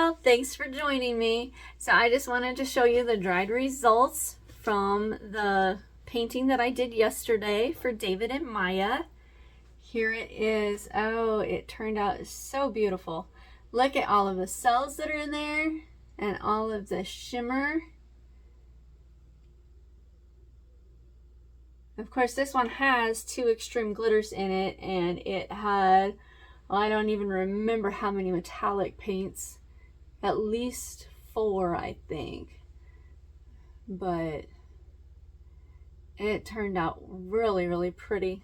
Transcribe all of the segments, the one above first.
y'all, thanks for joining me. So I just wanted to show you the dried results from the painting that I did yesterday for David and Maya. Here it is. Oh, it turned out so beautiful. Look at all of the cells that are in there and all of the shimmer. Of course, this one has 2 extreme glitters in it, and it had, well, I don't even remember how many metallic paints. At least 4, I think. But it turned out really, really pretty.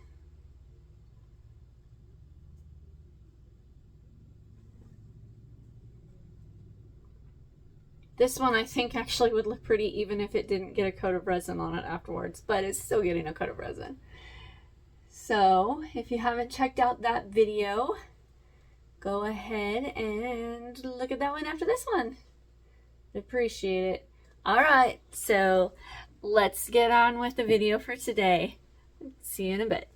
This one I think actually would look pretty even if it didn't get a coat of resin on it afterwards, but it's still getting a coat of resin. So if you haven't checked out that video, go ahead and look at that one after this one. Appreciate it. All right, so let's get on with the video for today. See you in a bit.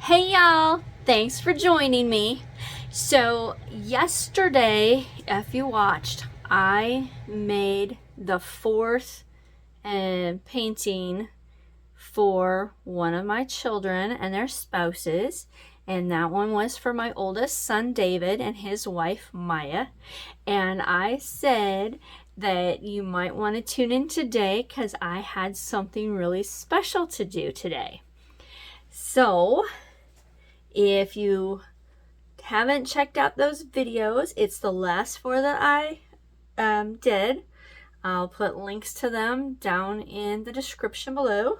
Hey y'all, thanks for joining me. So yesterday, if you watched, I made the 4th painting for one of my children and their spouses, and that one was for my oldest son David and his wife Maya. And I said that you might want to tune in today because I had something really special to do today. So if you haven't checked out those videos, it's the last 4 that I did. I'll put links to them down in the description below.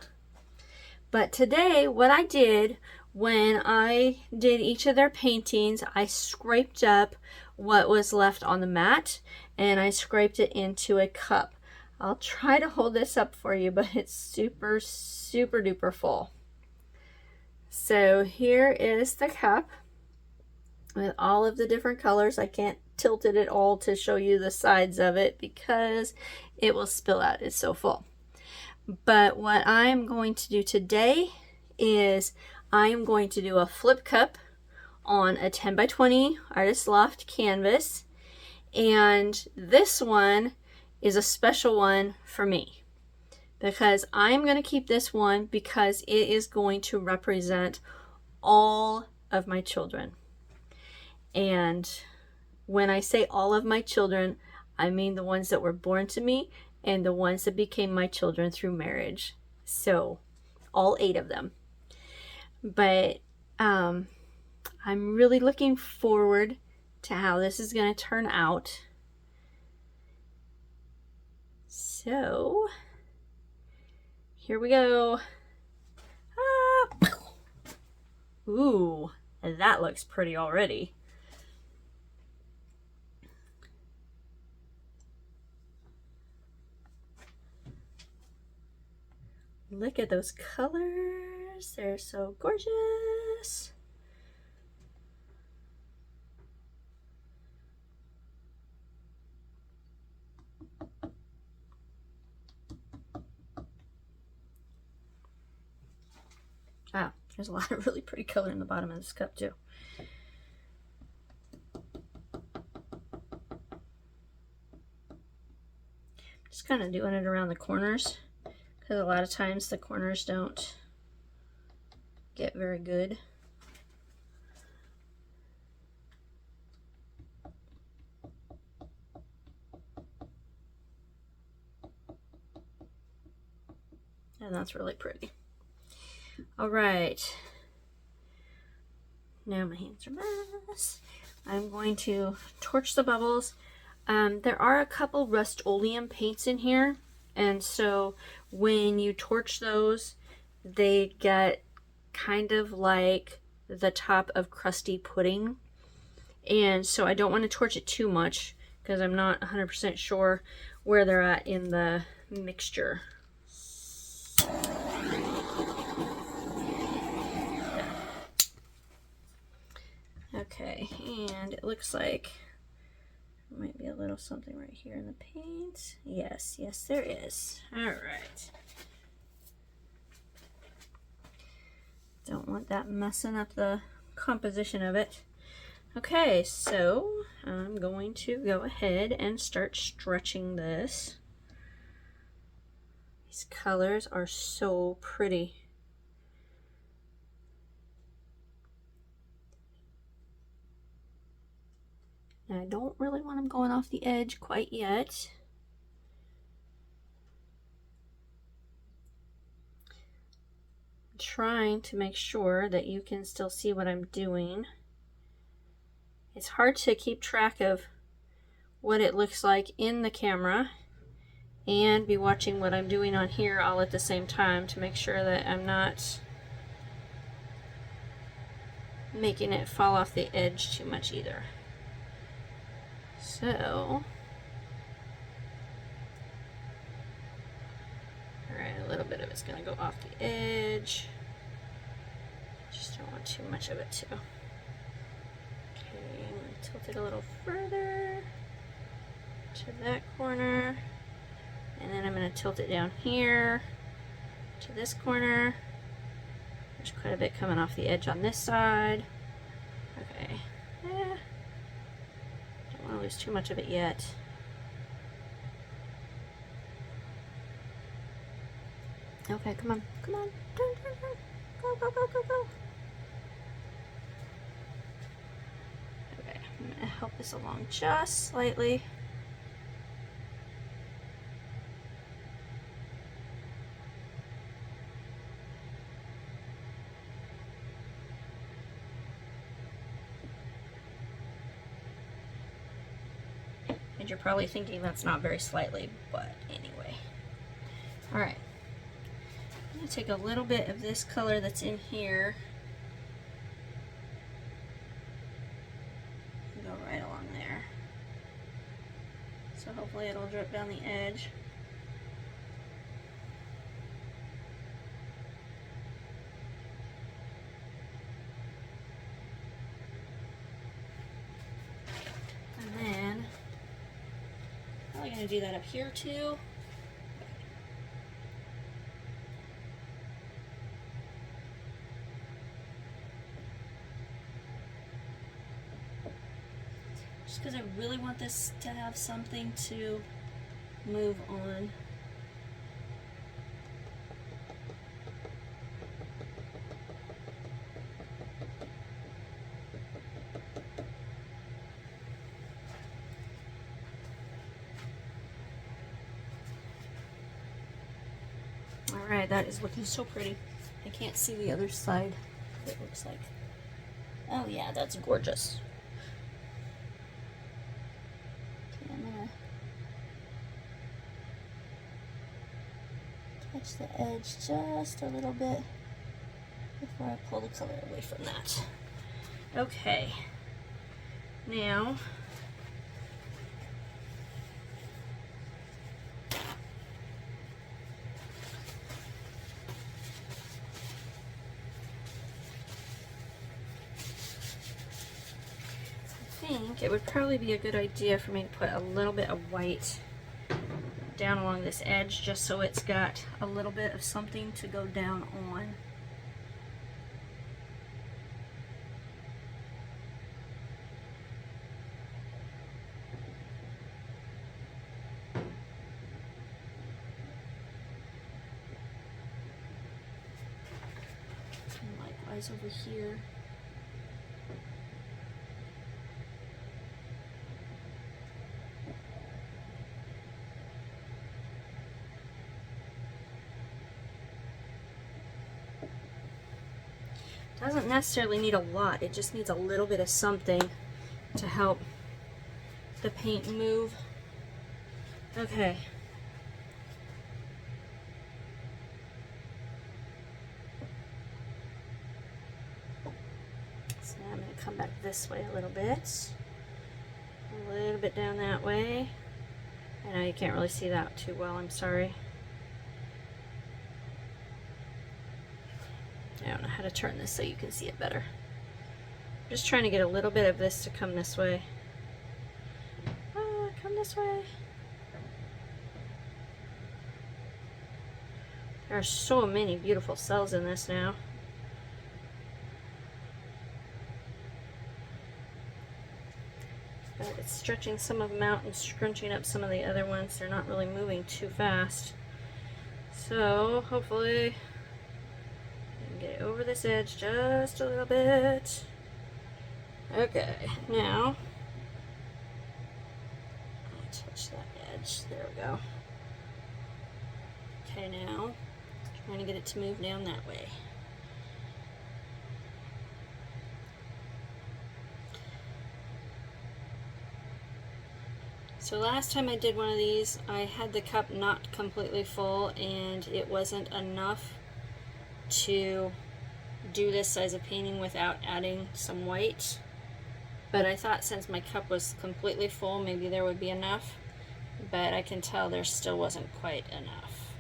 But today, what I did when I did each of their paintings, I scraped up what was left on the mat and I scraped it into a cup. I'll try to hold this up for you, but it's super, super duper full. So here is the cup with all of the different colors. I can't tilt it at all to show you the sides of it because it will spill out. It's so full. But what I'm going to do today is I'm going to do a flip cup on a 10 by 20 Artist Loft canvas. And this one is a special one for me because I'm going to keep this one because it is going to represent all of my children. And when I say all of my children, I mean the ones that were born to me and the ones that became my children through marriage. So all 8 of them. But I'm really looking forward to how this is going to turn out. So here we go. Ah. Ooh, that looks pretty already. Look at those colors. They're so gorgeous. Ah, there's a lot of really pretty color in the bottom of this cup too. Just kind of doing it around the corners because a lot of times the corners don't get very good. And that's really pretty. All right. Now my hands are a mess. I'm going to torch the bubbles. There are a couple Rust-Oleum paints in here. And so when you torch those, they get kind of like the top of crusty pudding. And so I don't want to torch it too much because I'm not 100% sure where they're at in the mixture. Okay, and it looks like there might be a little something right here in the paint. Yes, yes there is. All right. Don't want that messing up the composition of it. Okay, so I'm going to go ahead and start stretching this. These colors are so pretty. And I don't really want them going off the edge quite yet. I'm trying to make sure that you can still see what I'm doing. It's hard to keep track of what it looks like in the camera and be watching what I'm doing on here all at the same time to make sure that I'm not making it fall off the edge too much either. So, alright, a little bit of it's going to go off the edge. Just don't want too much of it too. Okay, I'm going to tilt it a little further to that corner. And then I'm going to tilt it down here to this corner. There's quite a bit coming off the edge on this side. Okay. Don't want to lose too much of it yet. Okay, come on. Come on. Turn, turn, turn. Go, go, go, go, go. Okay, I'm going to help this along just slightly. And you're probably thinking that's not very slightly, but anyway. Alright. I'm going to take a little bit of this color that's in here and go right along there. So hopefully it'll drip down the edge. And then probably going to do that up here too. Just because I really want this to have something to move on. Alright, that is looking so pretty. I can't see the other side, it looks like. Oh yeah, that's gorgeous. Okay, I'm gonna touch the edge just a little bit before I pull the color away from that. Okay, now I think it would probably be a good idea for me to put a little bit of white down along this edge just so it's got a little bit of something to go down on. And likewise over here. Doesn't necessarily need a lot, it just needs a little bit of something to help the paint move. Okay. So now I'm going to come back this way a little bit down that way. I know you can't really see that too well, I'm sorry. I don't know how to turn this so you can see it better. I'm just trying to get a little bit of this to come this way. Come this way. There are so many beautiful cells in this now. but it's stretching some of them out and scrunching up some of the other ones. They're not really moving too fast. So hopefully I can get it over this edge just a little bit. Okay, now I'll touch that edge. There we go. Okay, now trying to get it to move down that way. So last time I did one of these, I had the cup not completely full and it wasn't enough to do this size of painting without adding some white. But I thought since my cup was completely full, maybe there would be enough. But I can tell there still wasn't quite enough.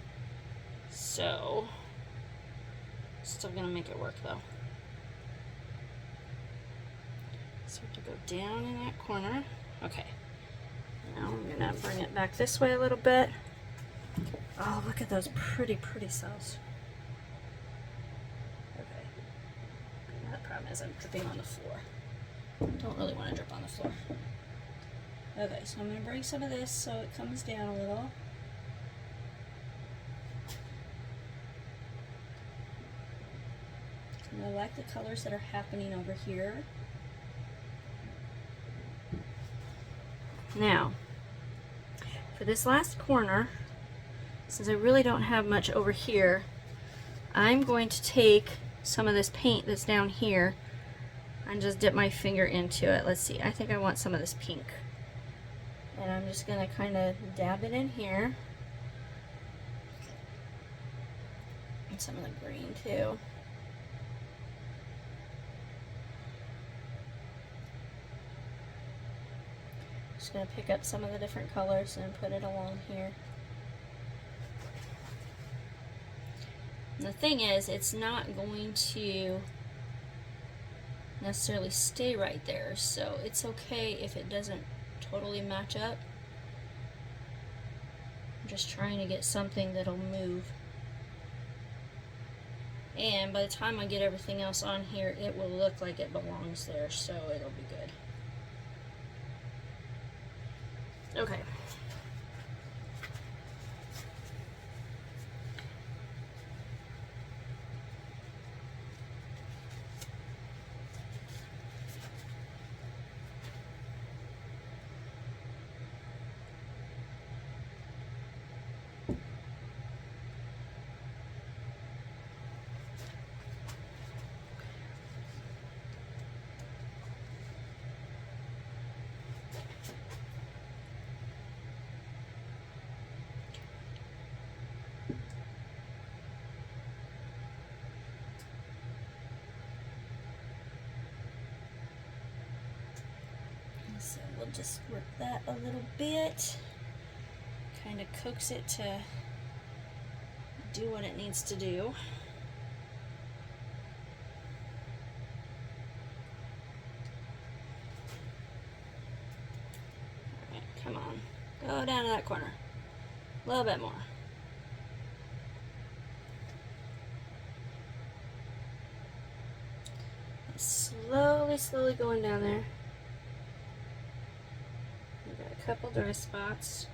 So, still gonna make it work though. Start to go down in that corner. Okay. Now I'm gonna bring it back this way a little bit. Oh, look at those pretty cells. Okay. The problem is I'm dripping on the floor. Don't really want to drip on the floor. Okay, so I'm gonna bring some of this so it comes down a little. And I like the colors that are happening over here. Now, for this last corner, since I really don't have much over here, I'm going to take some of this paint that's down here and just dip my finger into it. Let's see, I think I want some of this pink. And I'm just gonna kind of dab it in here. And some of the green too. Just gonna pick up some of the different colors and put it along here. And the thing is, it's not going to necessarily stay right there, so it's okay if it doesn't totally match up. I'm just trying to get something that'll move. And by the time I get everything else on here, it will look like it belongs there, so it'll be good. Okay. So we'll just work that a little bit, kind of coax it to do what it needs to do. All right, come on, go down to that corner, a little bit more. Slowly going down there. Couple dry spots,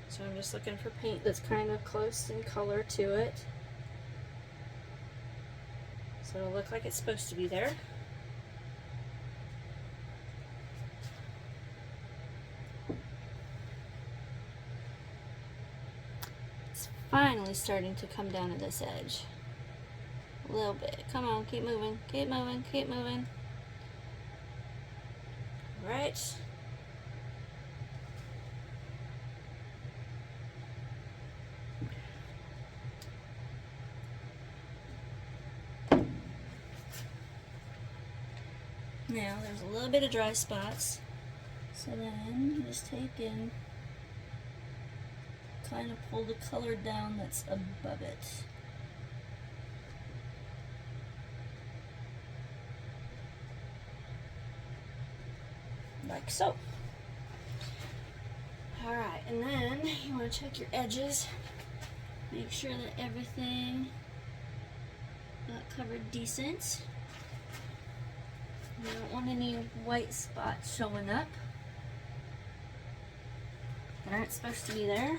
so I'm just looking for paint that's kind of close in color to it, so it'll look like it's supposed to be there. It's finally starting to come down to this edge a little bit. Come on, keep moving, keep moving, keep moving. All right. Now there's a little bit of dry spots, so then you just take and kind of pull the color down that's above it. Like so. Alright, and then you want to check your edges. Make sure that everything got covered decent. You don't want any white spots showing up. that aren't supposed to be there.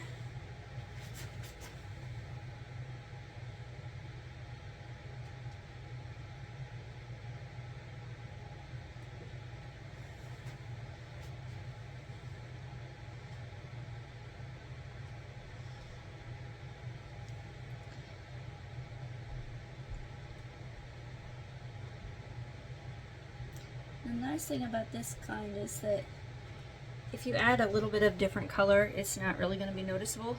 The nice thing about this kind is that if you add a little bit of different color, it's not really going to be noticeable.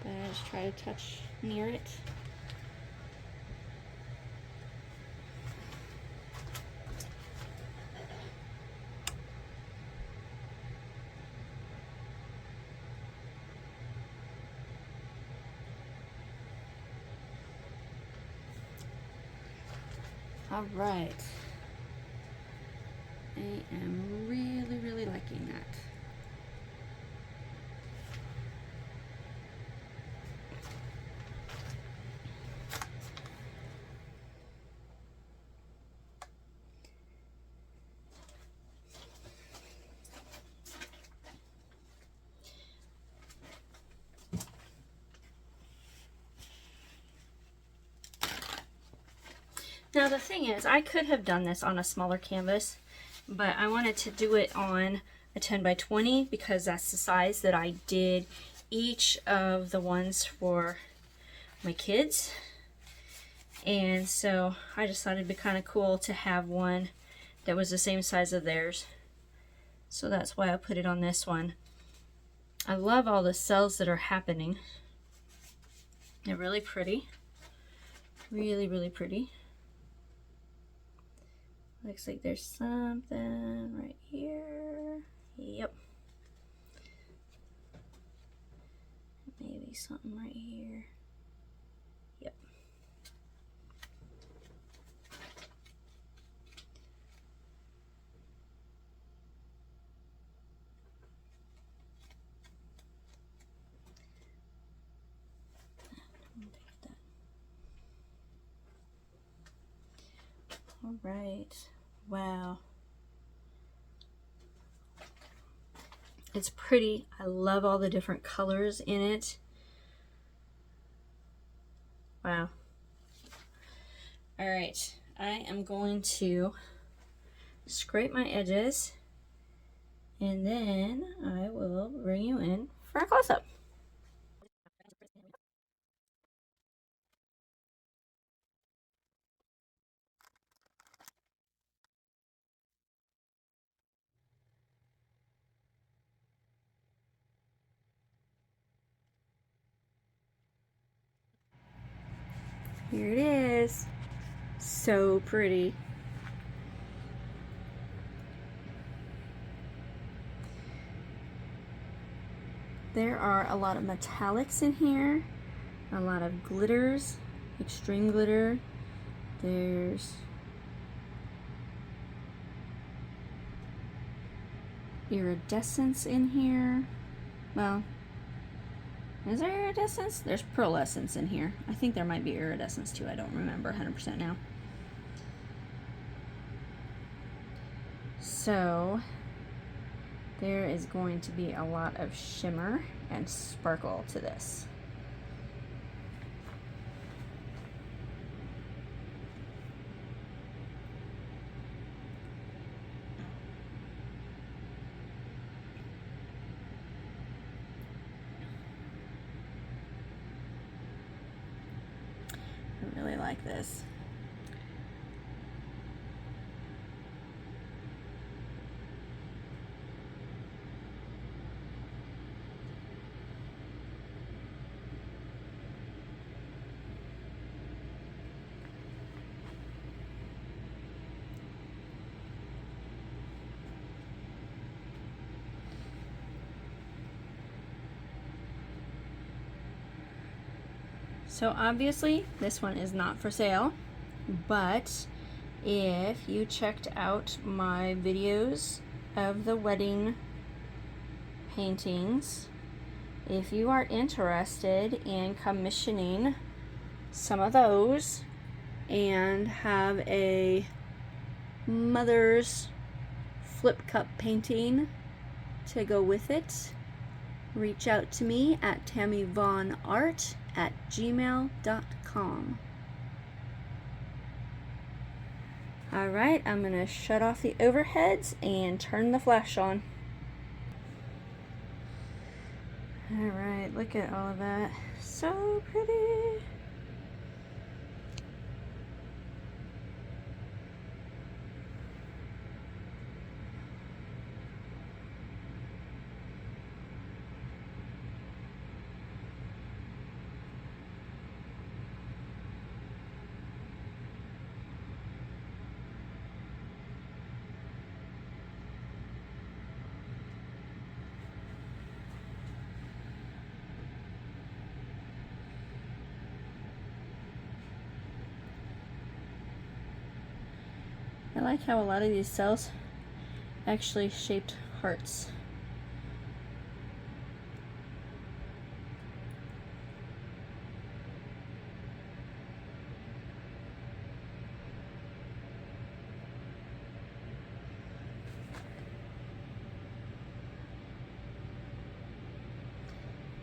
But I just try to touch near it. All right. I am really, really liking that. Now the thing is, I could have done this on a smaller canvas, but I wanted to do it on a 10 by 20 because that's the size that I did each of the ones for my kids. And so I just thought it'd be kind of cool to have one that was the same size of theirs. So that's why I put it on this one. I love all the cells that are happening. They're really pretty. Really, really pretty. Looks like there's something right here. Yep. Maybe something right here. Yep. All right. Wow. It's pretty. I love all the different colors in it. Wow. All right. I am going to scrape my edges and then I will bring you in for a close-up. Here it is. So pretty. There are a lot of metallics in here, a lot of glitters, extreme glitter. There's iridescence in here. Well, is there iridescence? There's pearlescence in here. I think there might be iridescence too. I don't remember 100% now. So there is going to be a lot of shimmer and sparkle to this. I really like this. So obviously this one is not for sale, but if you checked out my videos of the wedding paintings, if you are interested in commissioning some of those, and have a mother's flip cup painting to go with it, reach out to me at tammievaughanart@gmail.com. Alright, I'm going to shut off the overheads and turn the flash on. Alright, look at all of that. So pretty. I like how a lot of these cells actually shaped hearts.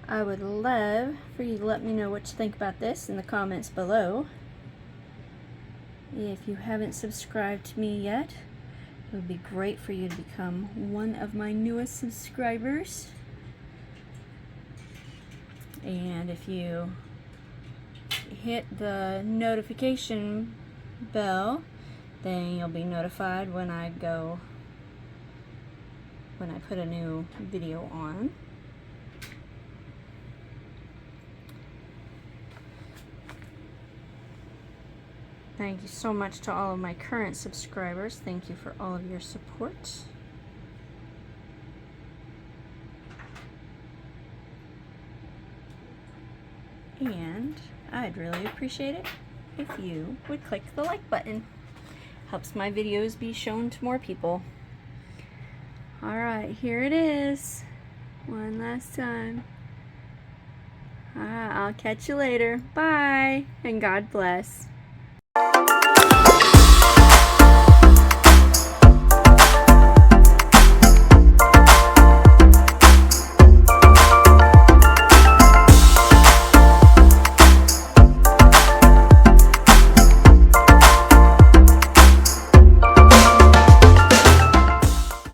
I would love for you to let me know what you think about this in the comments below. If you haven't subscribed to me yet, it would be great for you to become one of my newest subscribers. And if you hit the notification bell, then you'll be notified when I put a new video on. Thank you so much to all of my current subscribers. Thank you for all of your support. And I'd really appreciate it if you would click the like button. Helps my videos be shown to more people. Alright, here it is. One last time. Alright, I'll catch you later. Bye, and God bless.